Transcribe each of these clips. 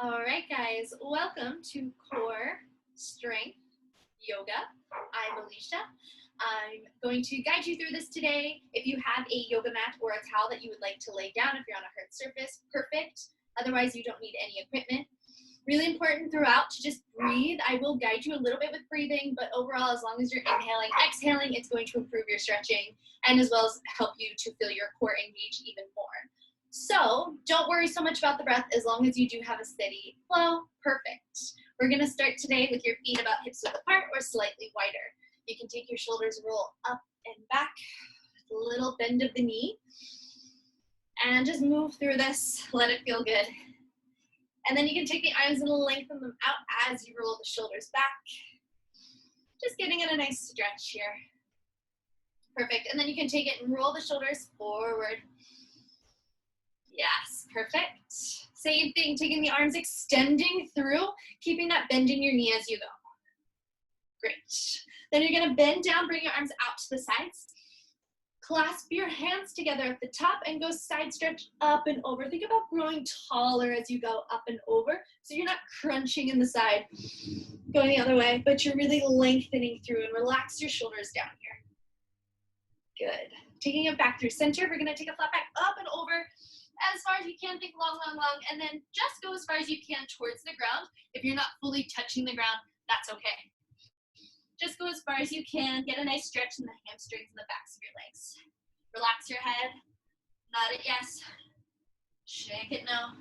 All right, guys, welcome to Core Strength Yoga. I'm Alicia. I'm going to guide you through this today. If you have a yoga mat or a towel that you would like to lay down, if you're on a hard surface, perfect. Otherwise, you don't need any equipment. Really important throughout to just breathe. I will guide you a little bit with breathing, but overall, as long as you're inhaling, exhaling, it's going to improve your stretching and as well as help you to feel your core engage even more. So don't worry so much about the breath as long as you do have a steady flow. Perfect. We're going to start today with your feet about hips width apart or slightly wider. You can take your shoulders, roll up and back, a little bend of the knee, and just move through this. Let it feel good. And then you can take the arms and lengthen them out as you roll the shoulders back. Just getting in a nice stretch here. Perfect. And then you can take it and roll the shoulders forward. Yes, perfect. Same thing, taking the arms, extending through, keeping that bend in your knee as you go. Great. Then you're gonna bend down, bring your arms out to the sides. Clasp your hands together at the top and go side stretch up and over. Think about growing taller as you go up and over. So you're not crunching in the side, going the other way, but you're really lengthening through and relax your shoulders down here. Good. Taking it back through center, we're gonna take a flat back up and over. As far as you can, think long, long, long, and then just go as far as you can towards the ground. If you're not fully touching the ground, that's okay. Just go as far as you can. Get a nice stretch in the hamstrings and the backs of your legs. Relax your head. Nod it yes. Shake it no.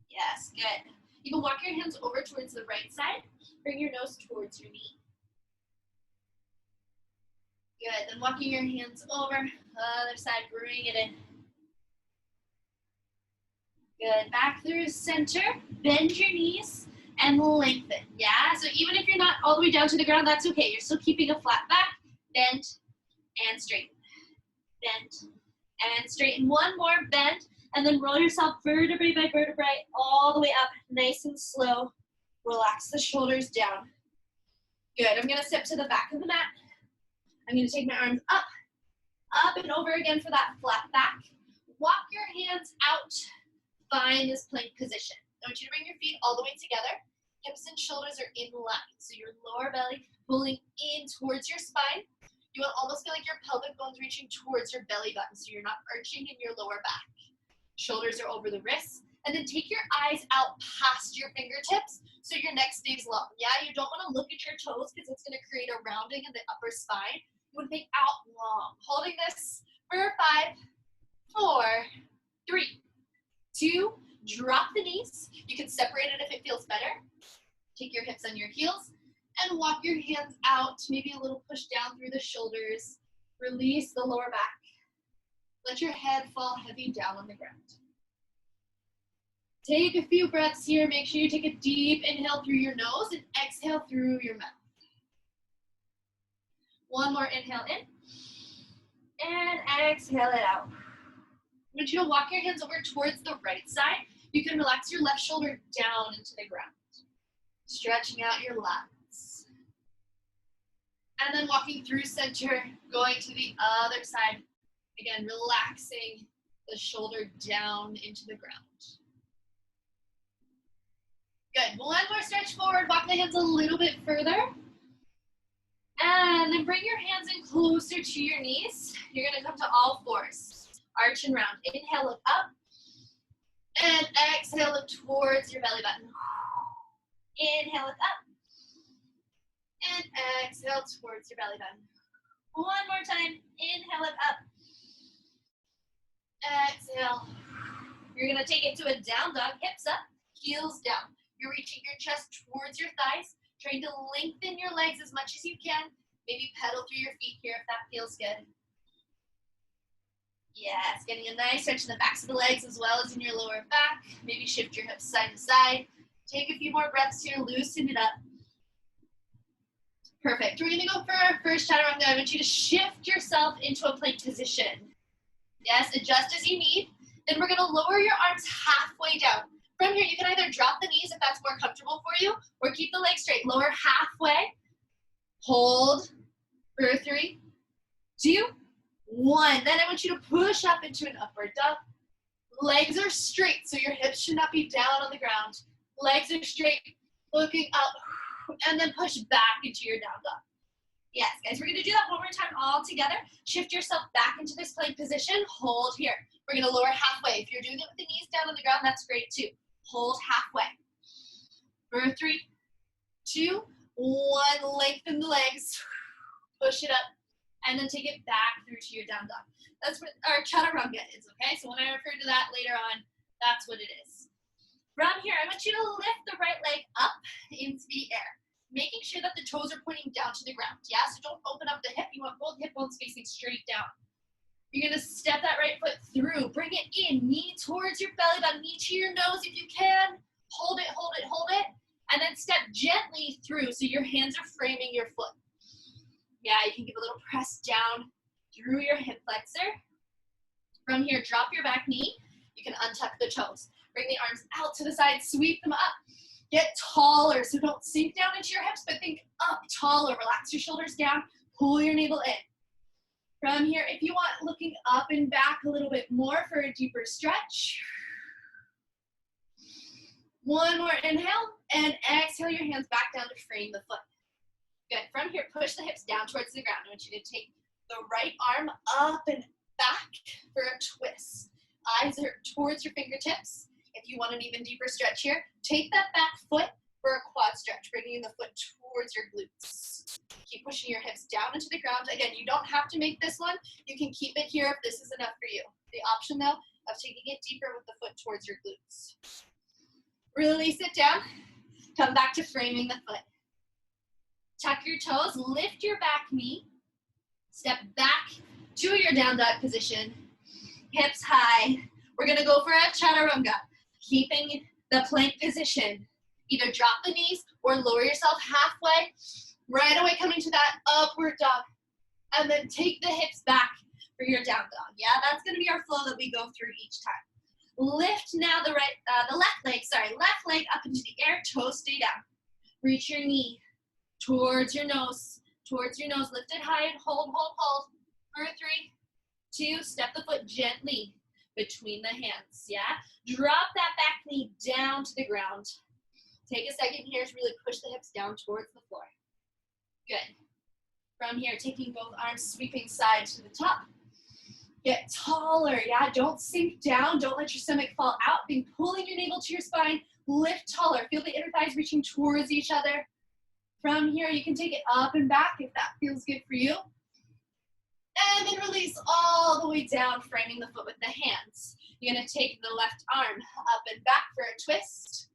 Yes, good. You can walk your hands over towards the right side. Bring your nose towards your knee. Good. Then walking your hands over. Other side, bring it in. Good, back through center, bend your knees and lengthen, yeah? So even if you're not all the way down to the ground, that's okay. You're still keeping a flat back, bend and straighten, bend and straighten. One more bend, and then roll yourself vertebrae by vertebrae all the way up, nice and slow. Relax the shoulders down. Good, I'm gonna step to the back of the mat. I'm gonna take my arms up and over again for that flat back. Walk your hands out. Find this plank position. I want you to bring your feet all the way together. Hips and shoulders are in line. So your lower belly pulling in towards your spine. You want to almost feel like your pelvic bones reaching towards your belly button. So you're not arching in your lower back. Shoulders are over the wrists. And then take your eyes out past your fingertips so your neck stays long. Yeah, you don't want to look at your toes because it's going to create a rounding in the upper spine. You want to think out long. Holding this for 5, 4, 3, 2, drop the knees. You can separate it if it feels better. Take your hips on your heels and walk your hands out. Maybe a little push down through the shoulders. Release the lower back. Let your head fall heavy down on the ground. Take a few breaths here. Make sure you take a deep inhale through your nose and exhale through your mouth. One more inhale in and exhale it out. I want you to walk your hands over towards the right side. You can relax your left shoulder down into the ground. Stretching out your lats. And then walking through center, going to the other side. Again, relaxing the shoulder down into the ground. Good. One more stretch forward. Walk the hands a little bit further. And then bring your hands in closer to your knees. You're going to come to all fours. Arch and round. Inhale, look up. And exhale, look towards your belly button. Inhale, look up. And exhale towards your belly button. One more time. Inhale, look up. Exhale. You're going to take it to a down dog. Hips up, heels down. You're reaching your chest towards your thighs. Trying to lengthen your legs as much as you can. Maybe pedal through your feet here if that feels good. Yes, getting a nice stretch in the backs of the legs as well as in your lower back. Maybe shift your hips side to side. Take a few more breaths here, loosen it up. Perfect. We're gonna go for our first Chaturanga. I want you to shift yourself into a plank position. Yes, adjust as you need. Then we're gonna lower your arms halfway down. From here, you can either drop the knees if that's more comfortable for you, or keep the legs straight. Lower halfway. Hold for 3, 2, 1. Then I want you to push up into an upward dog. Legs are straight, so your hips should not be down on the ground. Legs are straight, looking up, and then push back into your down dog. Yes, guys, we're gonna do that one more time all together. Shift yourself back into this plank position, hold here. We're gonna lower halfway. If you're doing it with the knees down on the ground, that's great too. Hold halfway. For 3, 2, 1, lengthen the legs, push it up, and then take it back through to your down dog. That's what our Chaturanga is, okay? So when I refer to that later on, that's what it is. From here, I want you to lift the right leg up into the air, making sure that the toes are pointing down to the ground, yeah? So don't open up the hip. You want both hip bones facing straight down. You're gonna step that right foot through, bring it in, knee towards your belly button, knee to your nose if you can. Hold it, hold it, hold it, and then step gently through so your hands are framing your foot. Yeah, you can give a little press down through your hip flexor. From here, drop your back knee. You can untuck the toes. Bring the arms out to the side, sweep them up. Get taller, so don't sink down into your hips, but think up taller. Relax your shoulders down, pull your navel in. From here, if you want, looking up and back a little bit more for a deeper stretch. One more inhale, and exhale your hands back down to frame the foot. Good. From here, push the hips down towards the ground. I want you to take the right arm up and back for a twist. Eyes are towards your fingertips. If you want an even deeper stretch here, take that back foot for a quad stretch, bringing the foot towards your glutes. Keep pushing your hips down into the ground. Again, you don't have to make this one. You can keep it here if this is enough for you. The option, though, of taking it deeper with the foot towards your glutes. Release it down. Come back to framing the foot. Tuck your toes, lift your back knee. Step back to your down dog position. Hips high. We're gonna go for a Chaturanga. Keeping the plank position. Either drop the knees or lower yourself halfway. Right away coming to that upward dog. And then take the hips back for your down dog. Yeah, that's gonna be our flow that we go through each time. Lift now the left leg up into the air, toes stay down. Reach your knee towards your nose, lift it high and hold. For 3, 2, step the foot gently between the hands, yeah? Drop that back knee down to the ground. Take a second here to really push the hips down towards the floor. Good. From here, taking both arms, sweeping side to the top. Get taller, yeah? Don't sink down. Don't let your stomach fall out. Be pulling your navel to your spine. Lift taller. Feel the inner thighs reaching towards each other. From here, you can take it up and back if that feels good for you. And then release all the way down, framing the foot with the hands. You're gonna take the left arm up and back for a twist.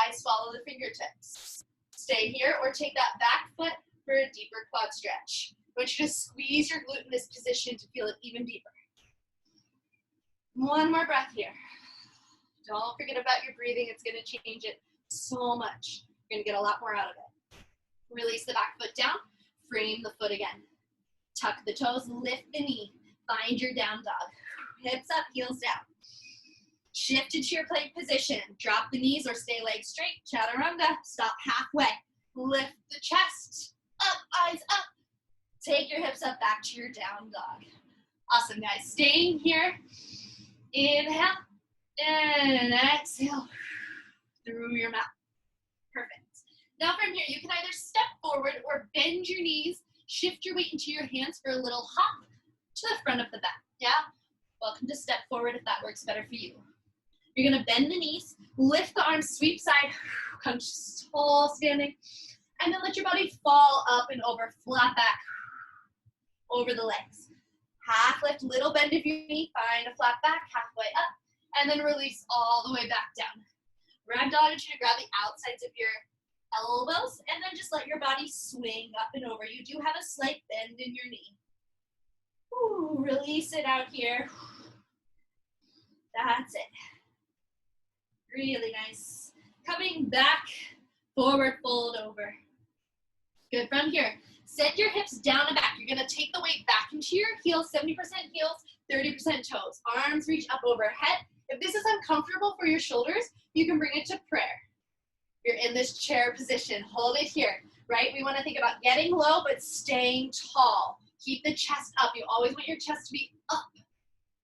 Eyes follow the fingertips. Stay here or take that back foot for a deeper quad stretch. I want you to squeeze your glute in this position to feel it even deeper. One more breath here. Don't forget about your breathing. It's gonna change it so much. You're gonna get a lot more out of it. Release the back foot down, frame the foot again. Tuck the toes, lift the knee, find your down dog. Hips up, heels down. Shift into your plank position. Drop the knees or stay legs straight. Chaturanga, stop halfway. Lift the chest, up, eyes up. Take your hips up back to your down dog. Awesome, guys. Staying here. Inhale and exhale through your mouth. Perfect. Now from here, you can either step forward or bend your knees, shift your weight into your hands for a little hop to the front of the back, yeah? Welcome to step forward if that works better for you. You're gonna bend the knees, lift the arms, sweep side, come tall standing, and then let your body fall up and over, flat back, over the legs. Half lift, little bend of your knee, find a flat back, halfway up, and then release all the way back down. Ragdoll, I want you to grab the outsides of your elbows, and then just let your body swing up and over. You do have a slight bend in your knee. Ooh, release it out here. That's it. Really nice. Coming back, forward fold over. Good. From here, send your hips down and back. You're going to take the weight back into your heels, 70% heels, 30% toes. Arms reach up overhead. If this is uncomfortable for your shoulders, you can bring it to prayer. You're in this chair position. Hold it here, right? We want to think about getting low, but staying tall. Keep the chest up. You always want your chest to be up.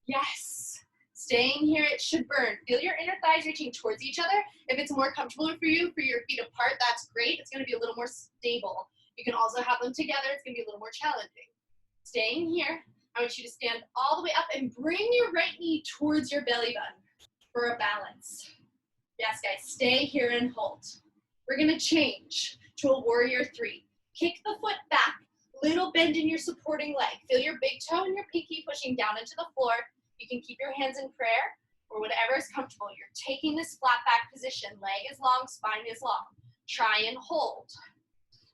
Yes. Staying here, it should burn. Feel your inner thighs reaching towards each other. If it's more comfortable for you, for your feet apart, that's great. It's gonna be a little more stable. You can also have them together. It's gonna be a little more challenging. Staying here, I want you to stand all the way up and bring your right knee towards your belly button for a balance. Yes, guys, stay here and hold. We're gonna change to a warrior 3. Kick the foot back, little bend in your supporting leg. Feel your big toe and your pinky pushing down into the floor. You can keep your hands in prayer or whatever is comfortable. You're taking this flat back position. Leg is long, spine is long. Try and hold.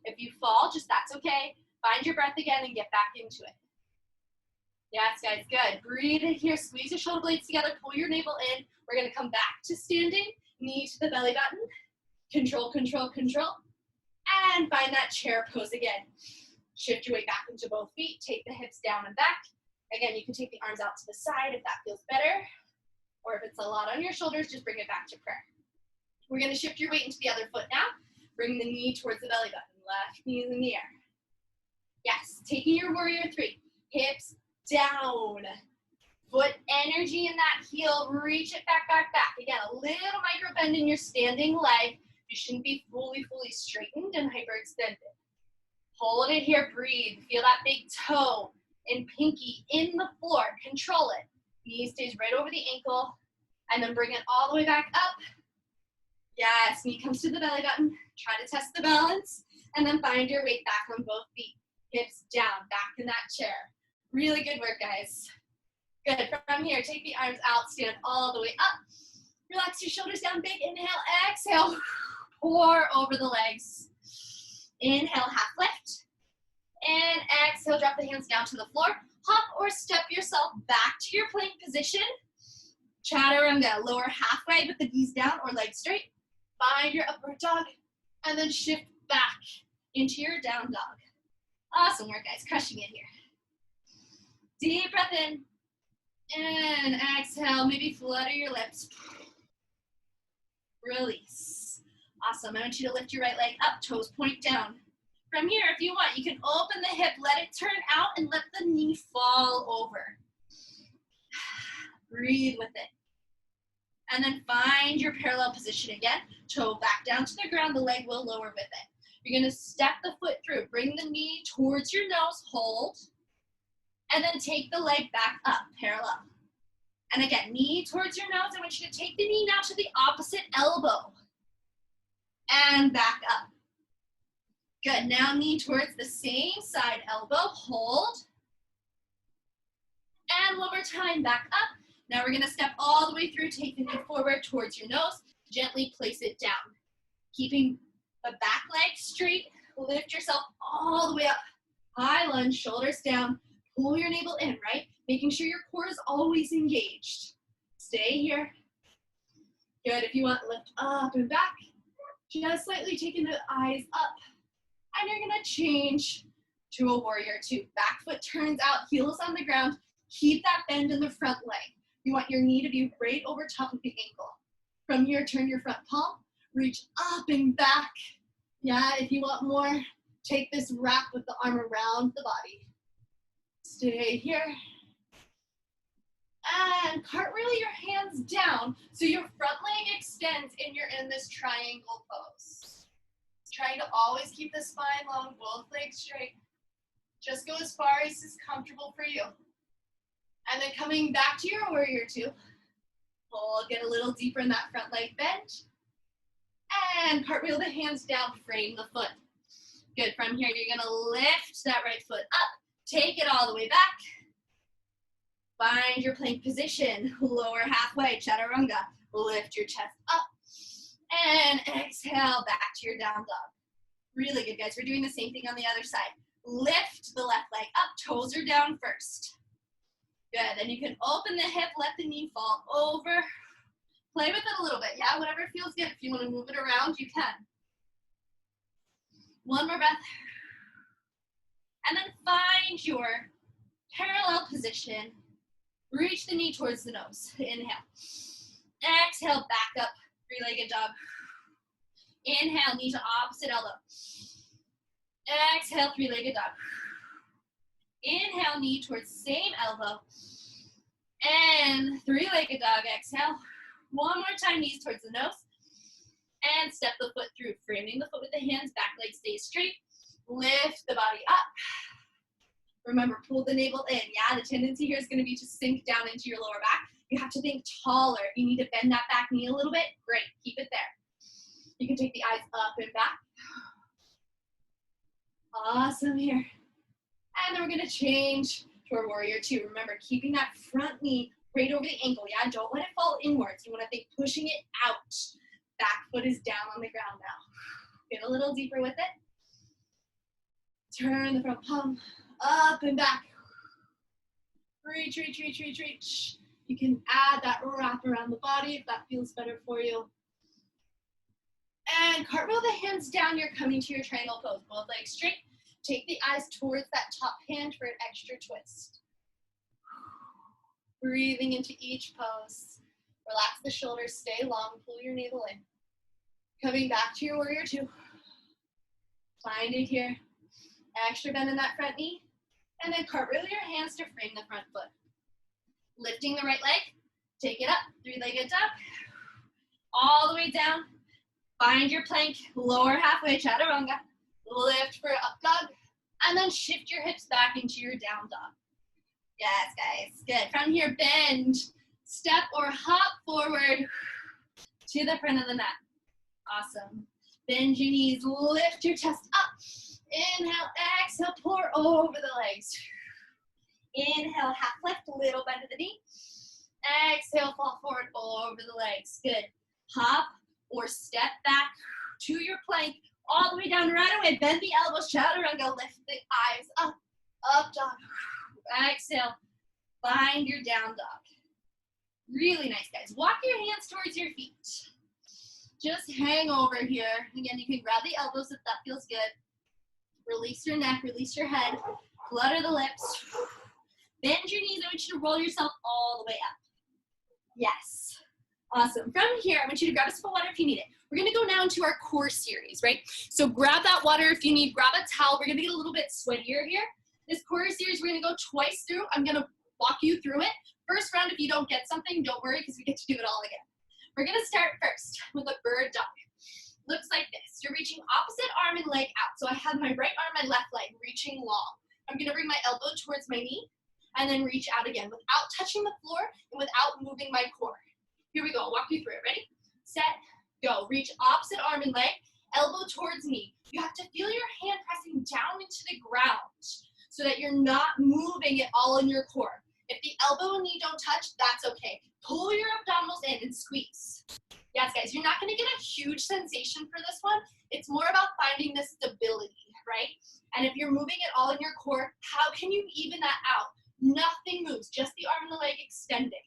If you fall, just that's okay. Find your breath again and get back into it. Yes, guys, good. Breathe in here. Squeeze your shoulder blades together. Pull your navel in. We're going to come back to standing. Knee to the belly button. Control, control, control. And find that chair pose again. Shift your weight back into both feet. Take the hips down and back. Again, you can take the arms out to the side if that feels better. Or if it's a lot on your shoulders, just bring it back to prayer. We're going to shift your weight into the other foot now. Bring the knee towards the belly button. Left knee in the air. Yes, taking your warrior 3. Hips down. Foot energy in that heel. Reach it back, back, back. Again, a little micro bend in your standing leg. You shouldn't be fully straightened and hyperextended. Hold it here. Breathe. Feel that big toe and pinky in the floor. Control it. Knee stays right over the ankle. And then bring it all the way back up. Yes, knee comes to the belly button. Try to test the balance. And then find your weight back on both feet. Hips down, back in that chair. Really good work, guys. Good. From here, take the arms out, stand all the way up. Relax your shoulders down big. Inhale, exhale. Pour over the legs. Inhale, half lift. And exhale, drop the hands down to the floor. Hop or step yourself back to your plank position. Chaturanga, lower halfway with the knees down or legs straight. Find your upward dog. And then shift back into your down dog. Awesome work, guys. Crushing it here. Deep breath in. And exhale. Maybe flutter your lips. Release. Awesome. I want you to lift your right leg up. Toes point down. From here, if you want, you can open the hip. Let it turn out and let the knee fall over. Breathe with it. And then find your parallel position again. Toe back down to the ground. The leg will lower with it. You're going to step the foot through. Bring the knee towards your nose. Hold. And then take the leg back up, parallel. And again, knee towards your nose. I want you to take the knee now to the opposite elbow. And back up. Good. Now knee towards the same side elbow. Hold. And one more time, back up. Now we're going to step all the way through. Take the knee forward towards your nose. Gently place it down. Keeping the back leg straight. Lift yourself all the way up. High lunge, shoulders down. Pull your navel in, right? Making sure your core is always engaged. Stay here. Good. If you want, lift up and back. Just slightly taking the eyes up. And you're going to change to a warrior 2. Back foot turns out, heels on the ground. Keep that bend in the front leg. You want your knee to be right over top of the ankle. From here, turn your front palm. Reach up and back. Yeah, if you want more, take this wrap with the arm around the body. Stay here. And cartwheel your hands down so your front leg extends and you're in this triangle pose. Trying to always keep the spine long, both legs straight. Just go as far as is comfortable for you. And then coming back to your warrior 2. We'll get a little deeper in that front leg bend. And cartwheel the hands down, frame the foot. Good. From here, you're going to lift that right foot up. Take it all the way back. Find your plank position. Lower halfway, chaturanga. Lift your chest up. And exhale back to your down dog. Really good, guys. We're doing the same thing on the other side. Lift the left leg up. Toes are down first. Good. Then you can open the hip, let the knee fall over. Play with it a little bit. Yeah, whatever feels good. If you want to move it around, you can. One more breath. And then find your parallel position. Reach the knee towards the nose. Inhale. Exhale, back up. Three-legged dog. Inhale, knee to opposite elbow. Exhale, three-legged dog. Inhale, knee towards same elbow. And three-legged dog, exhale. One more time, knees towards the nose. And step the foot through, framing the foot with the hands, back leg stays straight. Lift the body up. Remember, pull the navel in. Yeah, the tendency here is going to be to sink down into your lower back. You have to think taller. If you need to bend that back knee a little bit, great, keep it there. You can take the eyes up and back. Awesome here. And then we're going to change to our warrior two. Remember, keeping that front knee right over the ankle. Yeah, don't let it fall inwards. You want to think pushing it out. Back foot is down on the ground now. Get a little deeper with it. Turn the front palm up and back. Reach, reach, reach, reach, reach. You can add that wrap around the body if that feels better for you. And cartwheel the hands down. You're coming to your triangle pose. Both legs straight. Take the eyes towards that top hand for an extra twist. Breathing into each pose. Relax the shoulders, stay long, pull your navel in. Coming back to your warrior two. Find it here. Extra bend in that front knee. And then cartwheel your hands to frame the front foot. Lifting the right leg. Take it up, three-legged dog. All the way down. Find your plank, lower halfway, chaturanga. Lift for up dog. And then shift your hips back into your down dog. Yes, guys, good. From here, bend. Step or hop forward to the front of the mat. Awesome. Bend your knees, lift your chest up. Inhale, exhale, pour over the legs. Inhale, half lift, little bend of the knee. Exhale, fall forward over the legs. Good. Hop or step back to your plank, all the way down right away. Bend the elbows, chaturanga, lift the eyes up, up dog. Exhale, find your down dog. Really nice, guys. Walk your hands towards your feet. Just hang over here. Again, you can grab the elbows if that feels good. Release your neck, release your head. Flutter the lips. Bend your knees. I want you to roll yourself all the way up. Yes. Awesome. From here, I want you to grab a sip of water if you need it. We're going to go now into our core series, right? So grab that water if you need. Grab a towel. We're going to get a little bit sweatier here. This core series, we're going to go twice through. I'm going to walk you through it. First round, if you don't get something, don't worry because we get to do it all again. We're going to start first with a bird dog. Looks like this. You're reaching opposite arm and leg out. So I have my right arm and left leg reaching long. I'm going to bring my elbow towards my knee and then reach out again without touching the floor and without moving my core. Here we go. I'll walk you through it. Ready? Set, go. Reach opposite arm and leg, elbow towards knee. You have to feel your hand pressing down into the ground so that you're not moving it all in your core. If the elbow and knee don't touch, that's okay. Pull your abdominals in and squeeze. Yes, guys, you're not going to get a huge sensation for this one. It's more about finding the stability, right? And if you're moving it all in your core, how can you even that out? Nothing moves, just the arm and the leg extending.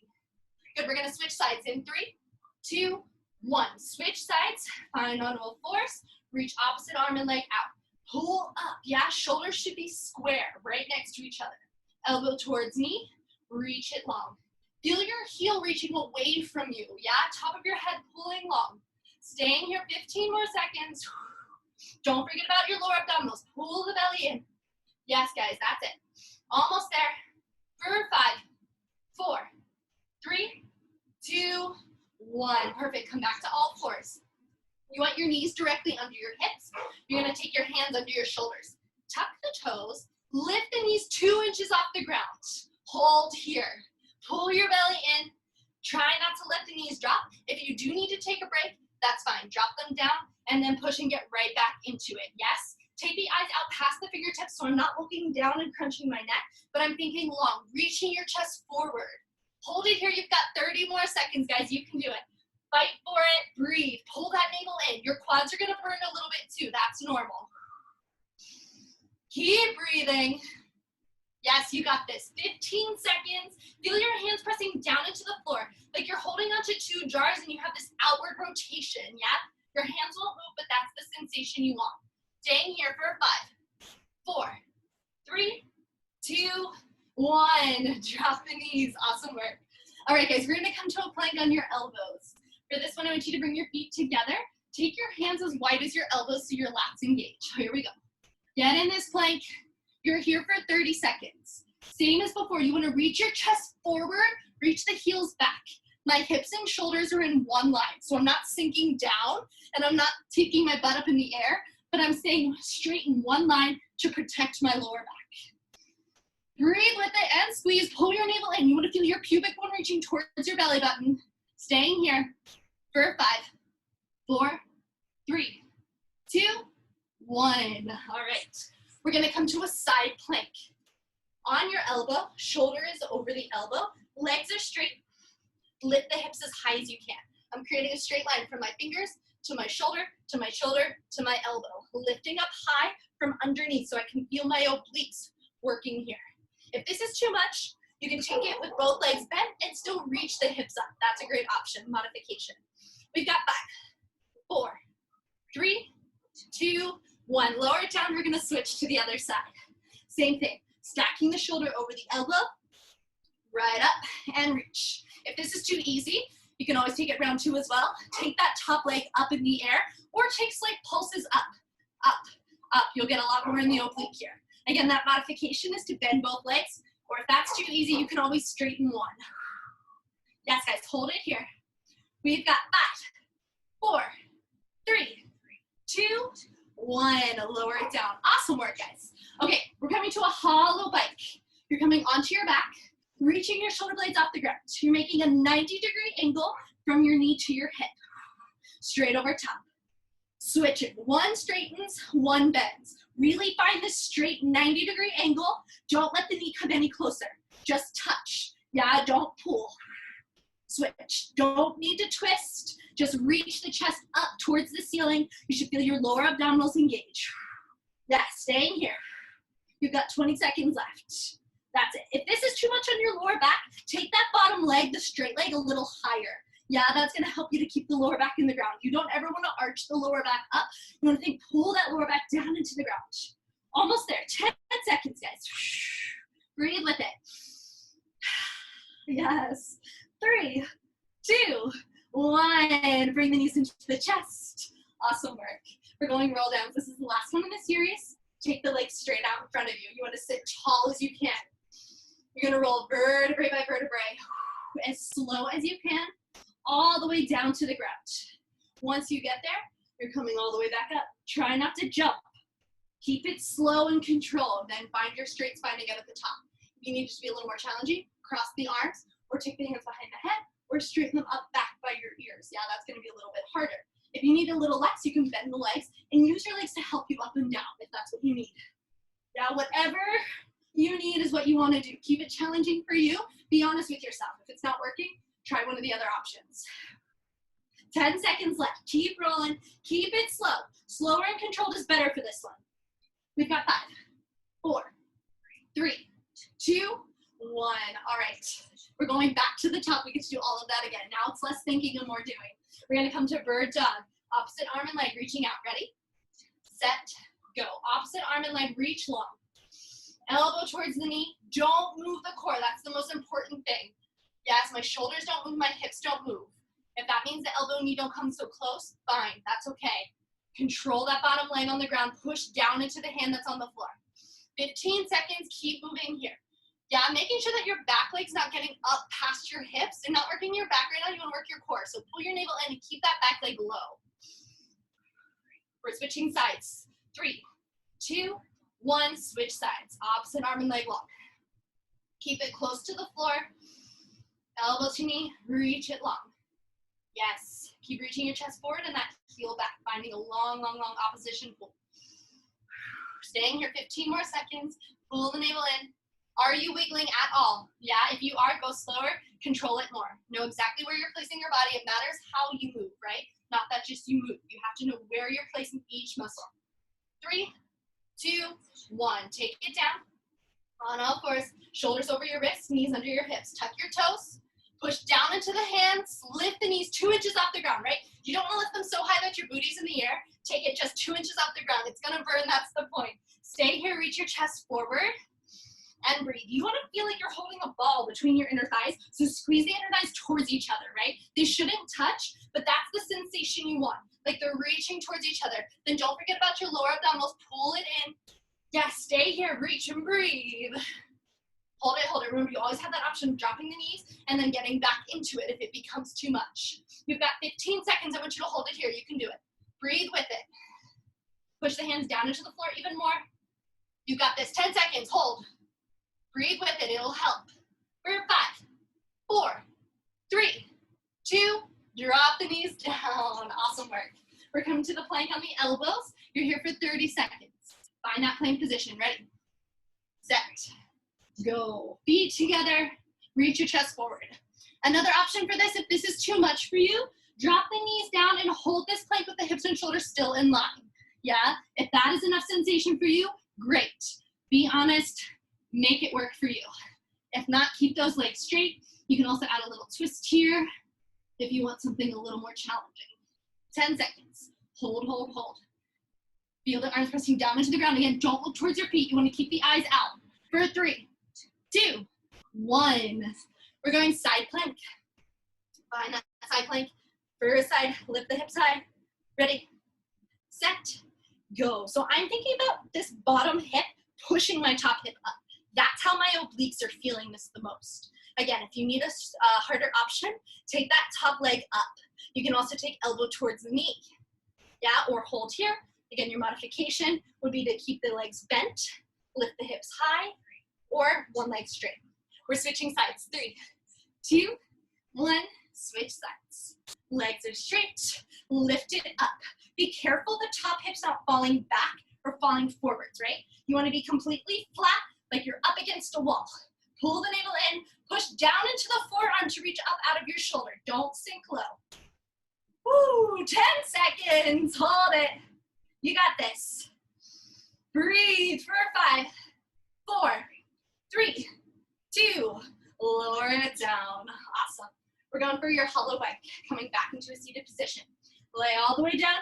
Good, we're going to switch sides in 3, 2, 1. Switch sides, find onward force, reach opposite arm and leg out. Pull up, yeah, shoulders should be square, right next to each other. Elbow towards knee, reach it long. Feel your heel reaching away from you, yeah? Top of your head pulling long. Staying here 15 more seconds. Don't forget about your lower abdominals. Pull the belly in. Yes, guys, that's it. Almost there. For 5, 4, 3, 2, 1. Perfect. Come back to all fours. You want your knees directly under your hips. You're going to take your hands under your shoulders. Tuck the toes. Lift the knees 2 inches off the ground. Hold here. Pull your belly in. Try not to let the knees drop. If you do need to take a break, that's fine. Drop them down and then push and get right back into it. Yes? Take the eyes out past the fingertips so I'm not looking down and crunching my neck, but I'm thinking long, reaching your chest forward. Hold it here. You've got 30 more seconds, guys. You can do it. Fight for it. Breathe. Pull that navel in. Your quads are going to burn a little bit too. That's normal. Keep breathing. Yes, you got this. 15 seconds. Feel your hands pressing down into the floor like you're holding onto 2 jars and you have this outward rotation, yeah? Your hands won't move, but that's the sensation you want. Staying here for 5, 4, 3, 2, 1. Drop the knees. Awesome work. All right, guys, we're going to come to a plank on your elbows. For this one, I want you to bring your feet together. Take your hands as wide as your elbows so your lats engage. Here we go. Get in this plank. You're here for 30 seconds. Same as before, you want to reach your chest forward, Reach the heels back. My hips and shoulders are in one line, so I'm not sinking down and I'm not taking my butt up in the air, but I'm staying straight in one line to protect my lower back. Breathe with it and squeeze. Pull your navel in. You want to feel your pubic bone reaching towards your belly button. Staying here for 5, 4, 3, 2, 1. All right. We're going to come to a side plank. On your elbow, shoulder is over the elbow, legs are straight. Lift the hips as high as you can. I'm creating a straight line from my fingers to my shoulder, to my shoulder, to my elbow. Lifting up high from underneath so I can feel my obliques working here. If this is too much, you can take it with both legs bent and still reach the hips up. That's a great option, modification. We've got 5, 4, 3, 2, 1. Lower it down, we're gonna switch to the other side. Same thing, stacking the shoulder over the elbow, right up and reach. If this is too easy, you can always take it round 2 as well. Take that top leg up in the air or take slight pulses up, up, up. You'll get a lot more in the oblique here. Again, that modification is to bend both legs, or if that's too easy, you can always straighten one. Yes, guys, hold it here. We've got 5, 4, 3, 2, 1. Lower it down. Awesome work, guys. Okay, we're coming to a hollow bike. You're coming onto your back, reaching your shoulder blades off the ground. So you're making a 90-degree angle from your knee to your hip. Straight over top. Switch it. 1 straightens, 1 bends. Really find this straight 90-degree angle. Don't let the knee come any closer. Just touch. Yeah, don't pull. Switch. Don't need to twist. Just reach the chest up towards the ceiling. You should feel your lower abdominals engage. Yeah, staying here. You've got 20 seconds left. That's it. If this is too much on your lower back, take that bottom leg, the straight leg, a little higher. Yeah, that's gonna help you to keep the lower back in the ground. You don't ever wanna arch the lower back up. You wanna think, pull that lower back down into the ground. Almost there, 10 seconds, guys. Breathe with it. Yes, 3, 2, 1. Bring the knees into the chest. Awesome work. We're going roll downs. This is the last one in the series. Take the legs straight out in front of you. You wanna sit tall as you can. You're gonna roll vertebrae by vertebrae, as slow as you can, all the way down to the ground. Once you get there, you're coming all the way back up. Try not to jump. Keep it slow and controlled, then find your straight spine again at the top. If you need to be a little more challenging, cross the arms, or take the hands behind the head, or straighten them up back by your ears. Yeah, that's gonna be a little bit harder. If you need a little less, you can bend the legs and use your legs to help you up and down if that's what you need. Yeah, whatever you need is what you want to do. Keep it challenging for you. Be honest with yourself. If it's not working, try one of the other options. 10 seconds left. Keep rolling. Keep it slow. Slower and controlled is better for this one. We've got 5, 4, 3, 2, 1. All right. We're going back to the top. We get to do all of that again. Now it's less thinking and more doing. We're going to come to bird dog. Opposite arm and leg reaching out. Ready? Set, go. Opposite arm and leg reach long. Elbow towards the knee. Don't move the core. That's the most important thing. Yes, my shoulders don't move, my hips don't move. If that means the elbow and knee don't come so close, fine. That's okay. Control that bottom leg on the ground. Push down into the hand that's on the floor. 15 seconds. Keep moving here. Yeah, making sure that your back leg's not getting up past your hips. You're not working your back right now. You want to work your core. So pull your navel in and keep that back leg low. We're switching sides. 3, 2, 1. Switch sides. Opposite arm and leg long. Keep it close to the floor. Elbow to knee. Reach it long. Yes. Keep reaching your chest forward and that heel back. Finding a long, long, long opposition pull. Staying here 15 more seconds. Pull the navel in. Are you wiggling at all? Yeah, if you are, go slower, control it more. Know exactly where you're placing your body. It matters how you move, right? Not that just you move. You have to know where you're placing each muscle. 3, 2, 1. Take it down. On all fours, shoulders over your wrists, knees under your hips. Tuck your toes. Push down into the hands. Lift the knees 2 inches off the ground, right? You don't want to lift them so high that your booty's in the air. Take it just 2 inches off the ground. It's going to burn. That's the point. Stay here. Reach your chest forward. And breathe. You want to feel like you're holding a ball between your inner thighs, so squeeze the inner thighs towards each other, right? They shouldn't touch, but that's the sensation you want. Like they're reaching towards each other. Then don't forget about your lower abdominals. Pull it in. Yeah, stay here. Reach and breathe. Hold it, hold it. Remember, you always have that option of dropping the knees and then getting back into it if it becomes too much. You've got 15 seconds. I want you to hold it here. You can do it. Breathe with it. Push the hands down into the floor even more. You got this. 10 seconds. Hold. Breathe with it. It'll help. For 5, 4, 3, 2, drop the knees down. Awesome work. We're coming to the plank on the elbows. You're here for 30 seconds. Find that plank position. Ready? Set. Go. Feet together. Reach your chest forward. Another option for this, if this is too much for you, drop the knees down and hold this plank with the hips and shoulders still in line. Yeah? If that is enough sensation for you, great. Be honest. Make it work for you. If not, keep those legs straight. You can also add a little twist here if you want something a little more challenging. 10 seconds. Hold, hold, hold. Feel the arms pressing down into the ground. Again, don't look towards your feet. You want to keep the eyes out. For 3, 2, 1. We're going side plank. Find that side plank. First side, lift the hips high. Ready, set, go. So I'm thinking about this bottom hip pushing my top hip up. That's how my obliques are feeling this the most. Again, if you need a harder option, take that top leg up. You can also take elbow towards the knee. Yeah, or hold here. Again, your modification would be to keep the legs bent, lift the hips high, or one leg straight. We're switching sides. 3, 2, 1, switch sides. Legs are straight, lift it up. Be careful the top hip's not falling back or falling forwards, right? You want to be completely flat, like you're up against a wall. Pull the navel in, push down into the forearm to reach up out of your shoulder. Don't sink low. Woo, 10 seconds, hold it. You got this. Breathe for 5, 4, 3, 2, lower it down. Awesome. We're going for your hollow bike, coming back into a seated position. Lay all the way down.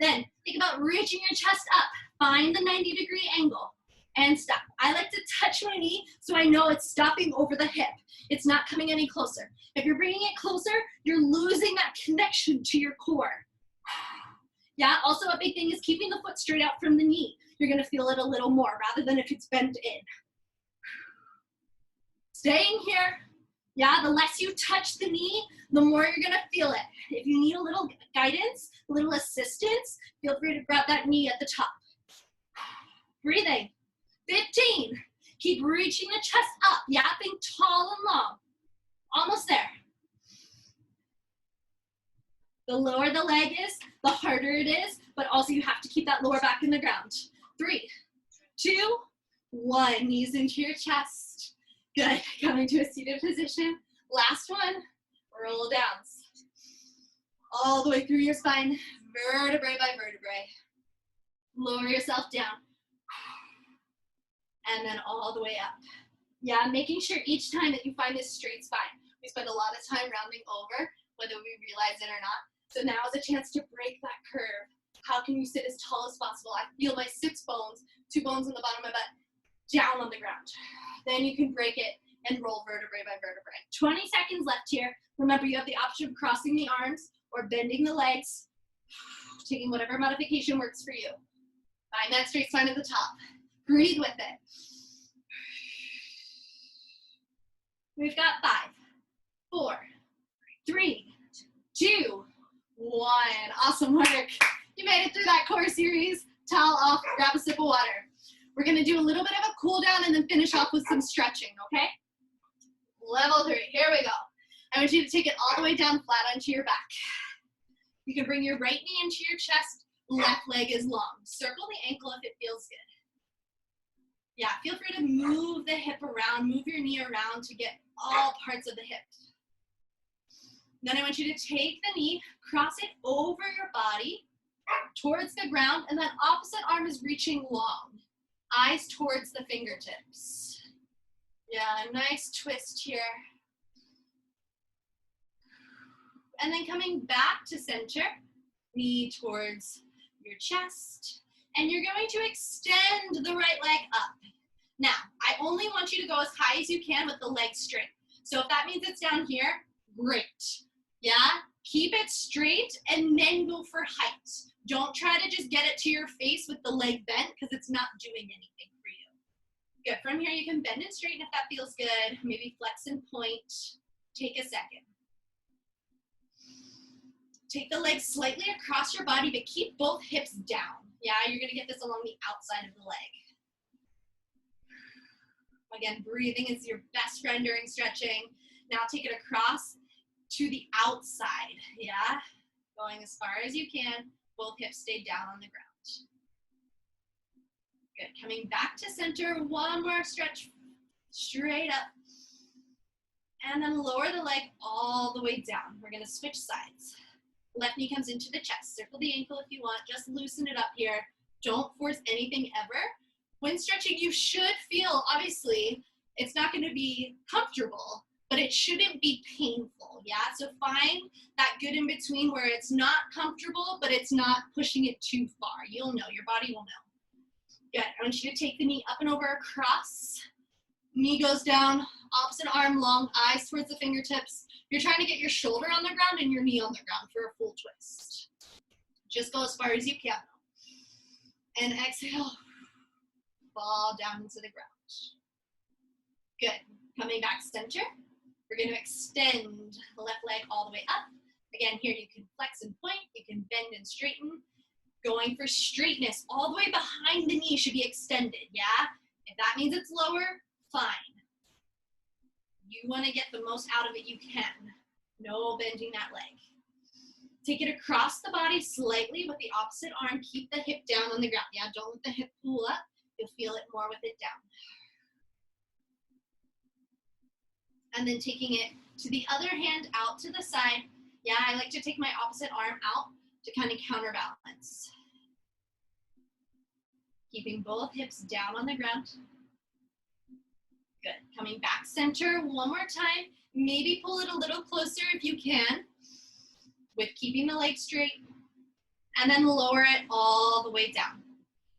Then think about reaching your chest up. Find the 90-degree angle and stop. I like to touch my knee so I know it's stopping over the hip. It's not coming any closer. If you're bringing it closer, you're losing that connection to your core. Yeah, also a big thing is keeping the foot straight out from the knee. You're gonna feel it a little more rather than if it's bent in. Staying here. Yeah, the less you touch the knee, the more you're gonna feel it. If you need a little guidance, a little assistance, feel free to grab that knee at the top. Breathing. 15. Keep reaching the chest up. Yeah, think tall and long. Almost there. The lower the leg is, the harder it is, but also you have to keep that lower back in the ground. 3, 2, 1. Knees into your chest. Good. Coming to a seated position. Last one. Roll downs. All the way through your spine, vertebrae by vertebrae. Lower yourself down. And then all the way up. Yeah, making sure each time that you find this straight spine. We spend a lot of time rounding over, whether we realize it or not. So now is a chance to break that curve. How can you sit as tall as possible? I feel my sits bones, 2 bones on the bottom of my butt, down on the ground. Then you can break it and roll vertebrae by vertebrae. 20 seconds left here. Remember, you have the option of crossing the arms or bending the legs, taking whatever modification works for you. Find that straight spine at the top. Breathe with it. We've got 5, 4, 3, 2, 1. Awesome work. You made it through that core series. Towel off, grab a sip of water. We're gonna do a little bit of a cool down and then finish off with some stretching, okay? Level 3, here we go. I want you to take it all the way down flat onto your back. You can bring your right knee into your chest, left leg is long. Circle the ankle if it feels good. Yeah, feel free to move the hip around, move your knee around to get all parts of the hip. Then I want you to take the knee, cross it over your body, towards the ground, and then opposite arm is reaching long. Eyes towards the fingertips. Yeah, nice twist here. And then coming back to center, knee towards your chest, and you're going to extend the right leg up. Now, I only want you to go as high as you can with the leg straight. So if that means it's down here, great. Yeah, keep it straight and then go for height. Don't try to just get it to your face with the leg bent because it's not doing anything for you. Good. From here, you can bend and straighten if that feels good. Maybe flex and point. Take a second. Take the legs slightly across your body, but keep both hips down. Yeah, you're gonna get this along the outside of the leg. Again, breathing is your best friend during stretching. Now take it across to the outside, yeah? Going as far as you can, both hips stay down on the ground. Good, coming back to center, one more stretch, straight up. And then lower the leg all the way down. We're gonna switch sides. Left knee comes into the chest. Circle the ankle if you want, just loosen it up here. Don't force anything ever. When stretching, you should feel, obviously, it's not gonna be comfortable, but it shouldn't be painful, yeah? So find that good in between where it's not comfortable, but it's not pushing it too far. You'll know, your body will know. Good, I want you to take the knee up and over across. Knee goes down, opposite arm long, eyes towards the fingertips. You're trying to get your shoulder on the ground and your knee on the ground for a full twist. Just go as far as you can. And exhale, fall down into the ground. Good, coming back center. We're going to extend the left leg all the way up. Again, here you can flex and point, you can bend and straighten. Going for straightness, all the way behind the knee should be extended, yeah? If that means it's lower, fine. You want to get the most out of it you can. No bending that leg. Take it across the body slightly with the opposite arm. Keep the hip down on the ground. Yeah, don't let the hip pull up. You'll feel it more with it down. And then taking it to the other hand out to the side. Yeah, I like to take my opposite arm out to kind of counterbalance. Keeping both hips down on the ground. Good. Coming back center one more time. Maybe pull it a little closer if you can, with keeping the leg straight, and then lower it all the way down.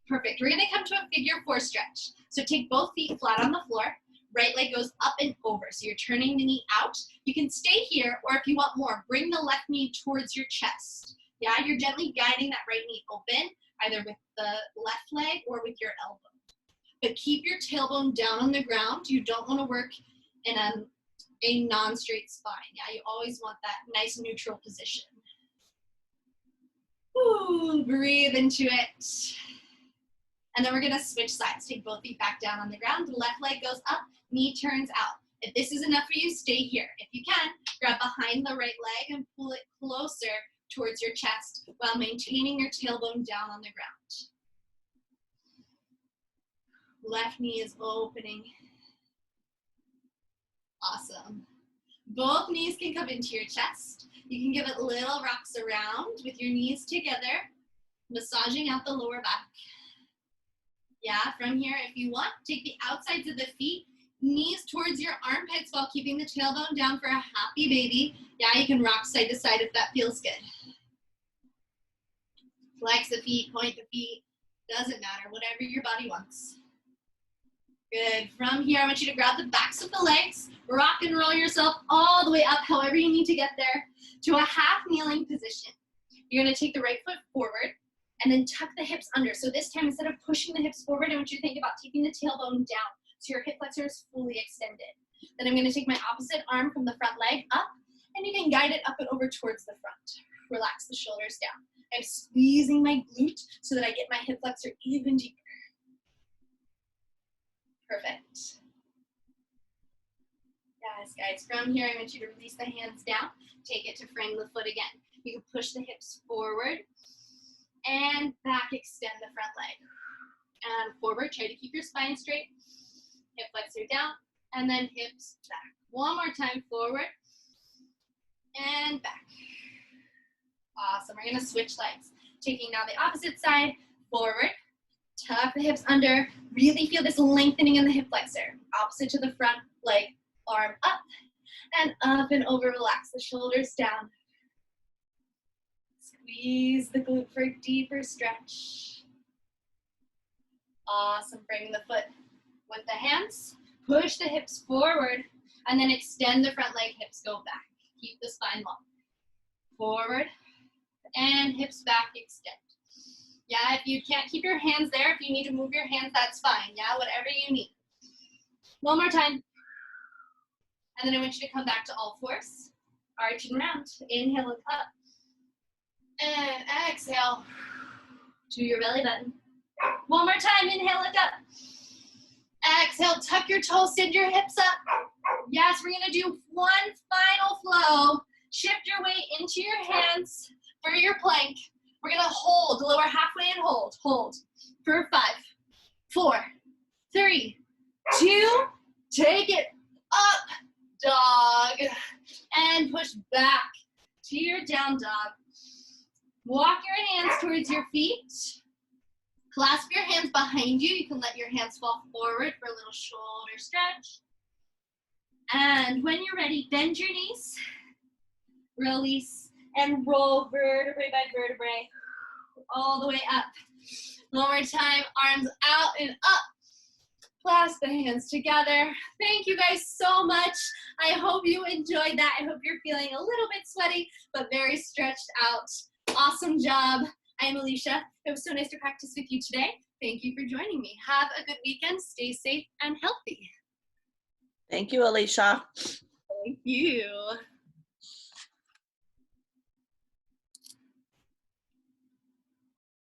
Perfect. We're going to come to a figure 4 stretch. So take both feet flat on the floor. Right leg goes up and over. So you're turning the knee out. You can stay here, or if you want more, bring the left knee towards your chest. Yeah, you're gently guiding that right knee open, either with the left leg or with your elbow. But keep your tailbone down on the ground. You don't want to work in a non-straight spine. Yeah, you always want that nice neutral position. Ooh, breathe into it. And then we're going to switch sides. Take both feet back down on the ground. The left leg goes up, knee turns out. If this is enough for you, stay here. If you can, grab behind the right leg and pull it closer towards your chest while maintaining your tailbone down on the ground. Left knee is opening. Awesome. Both knees can come into your chest. You can give it little rocks around with your knees together, massaging out the lower back. Yeah, from here, if you want, take the outsides of the feet, knees towards your armpits while keeping the tailbone down for a happy baby. Yeah, you can rock side to side if that feels good. Flex the feet, point the feet, doesn't matter, whatever your body wants. Good. From here, I want you to grab the backs of the legs, rock and roll yourself all the way up, however you need to get there, to a half kneeling position. You're going to take the right foot forward and then tuck the hips under. So this time, instead of pushing the hips forward, I want you to think about keeping the tailbone down so your hip flexor is fully extended. Then I'm going to take my opposite arm from the front leg up, and you can guide it up and over towards the front. Relax the shoulders down. I'm squeezing my glute so that I get my hip flexor even deeper. Perfect. Yes, guys, from here, I want you to release the hands down. Take it to frame the foot again. You can push the hips forward and back, extend the front leg. And forward, try to keep your spine straight. Hip flexor down, and then hips back. One more time, forward and back. Awesome, we're gonna switch legs. Taking now the opposite side, forward, tuck the hips under, really feel this lengthening in the hip flexor. Opposite to the front leg, arm up and over, relax the shoulders down. Squeeze the glute for a deeper stretch. Awesome, bring the foot with the hands, push the hips forward, and then extend the front leg, hips go back. Keep the spine long. Forward, and hips back, extend. Yeah, if you can't keep your hands there, if you need to move your hands, that's fine. Yeah, whatever you need. One more time. And then I want you to come back to all fours. Arch and round. Inhale, look up. And exhale to your belly button. One more time. Inhale, look up. Exhale, tuck your toes, send your hips up. Yes, we're going to do one final flow. Shift your weight into your hands for your plank. We're going to hold, lower halfway and hold. Hold for 5, 4, 3, 2, take it up, dog, and push back to your down dog. Walk your hands towards your feet. Clasp your hands behind you. You can let your hands fall forward for a little shoulder stretch. And when you're ready, bend your knees, release, and roll vertebrae by vertebrae all the way up. One more time, arms out and up. Clasp the hands together. Thank you guys so much. I hope you enjoyed that. I hope you're feeling a little bit sweaty, but very stretched out. Awesome job. I'm Alicia. It was so nice to practice with you today. Thank you for joining me. Have a good weekend. Stay safe and healthy. Thank you, Alicia. Thank you.